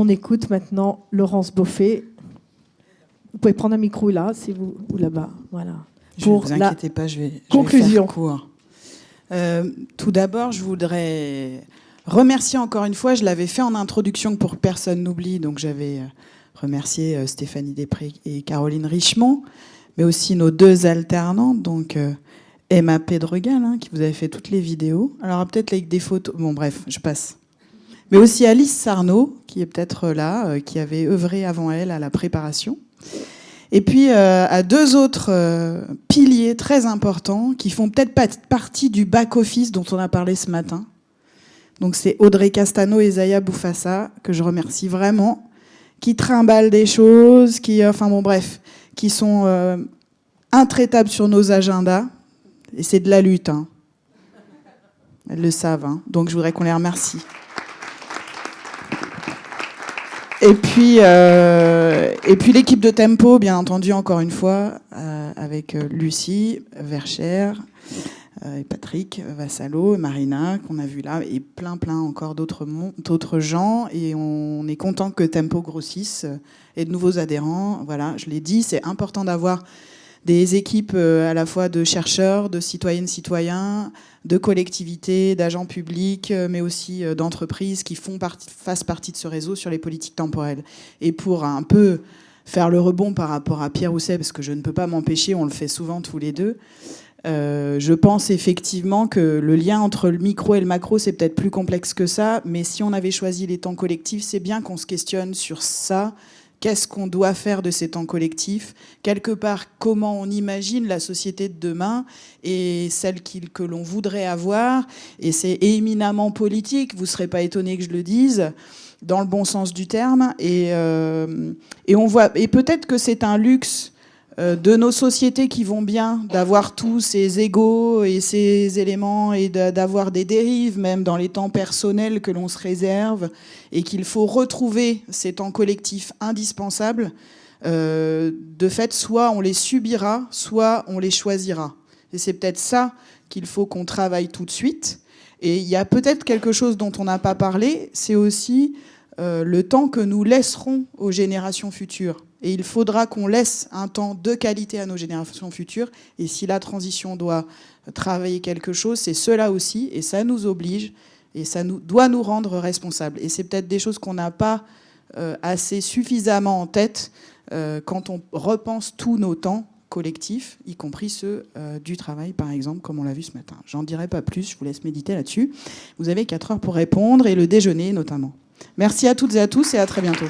On écoute maintenant Laurence Boffet. Vous pouvez prendre un micro là, si vous, ou là-bas. Voilà. Ne vous inquiétez pas, je vais conclusion. faire court. Tout d'abord, je voudrais remercier encore une fois, je l'avais fait en introduction pour que personne n'oublie, donc j'avais remercié Stéphanie Després et Caroline Richemont, mais aussi nos deux alternantes, donc Emma Pedregal, qui vous avez fait toutes les vidéos. Alors peut-être avec des photos, bon bref, je passe. Mais aussi Alice Sarnaud, qui est peut-être là, qui avait œuvré avant elle à la préparation. Et puis à deux autres piliers très importants qui font peut-être pas partie du back-office dont on a parlé ce matin. Donc c'est Audrey Castano et Zaya Boufassa, que je remercie vraiment, qui trimballent des choses, qui sont intraitables sur nos agendas. Et c'est de la lutte. Elles le savent. Donc je voudrais qu'on les remercie. Et puis l'équipe de Tempo, bien entendu, encore une fois, avec Lucie Verchères et Patrick Vassalo, Marina, qu'on a vu là, et plein encore d'autres gens. Et on est content que Tempo grossisse et de nouveaux adhérents. Voilà, je l'ai dit, c'est important d'avoir des équipes à la fois de chercheurs, de citoyennes, citoyens, de collectivités, d'agents publics, mais aussi d'entreprises qui fassent partie de ce réseau sur les politiques temporelles. Et pour un peu faire le rebond par rapport à Pierre Housset, parce que je ne peux pas m'empêcher, on le fait souvent tous les deux, je pense effectivement que le lien entre le micro et le macro, c'est peut-être plus complexe que ça, mais si on avait choisi les temps collectifs, c'est bien qu'on se questionne sur ça. Qu'est-ce qu'on doit faire de ces temps collectifs ? Quelque part, comment on imagine la société de demain et celle que l'on voudrait avoir ? Et c'est éminemment politique, vous ne serez pas étonnés que je le dise, dans le bon sens du terme. Et on voit, et peut-être que c'est un luxe de nos sociétés qui vont bien, d'avoir tous ces égos et ces éléments et d'avoir des dérives même dans les temps personnels que l'on se réserve et qu'il faut retrouver ces temps collectifs indispensables. De fait, soit on les subira, soit on les choisira. Et c'est peut-être ça qu'il faut qu'on travaille tout de suite. Et il y a peut-être quelque chose dont on n'a pas parlé, c'est aussi le temps que nous laisserons aux générations futures. Et il faudra qu'on laisse un temps de qualité à nos générations futures. Et si la transition doit travailler quelque chose, c'est cela aussi. Et ça nous oblige. Et ça doit nous rendre responsables. Et c'est peut-être des choses qu'on n'a pas assez suffisamment en tête quand on repense tous nos temps collectifs, y compris ceux du travail, par exemple, comme on l'a vu ce matin. J'en dirai pas plus, je vous laisse méditer là-dessus. Vous avez 4 heures pour répondre, et le déjeuner notamment. Merci à toutes et à tous, et à très bientôt.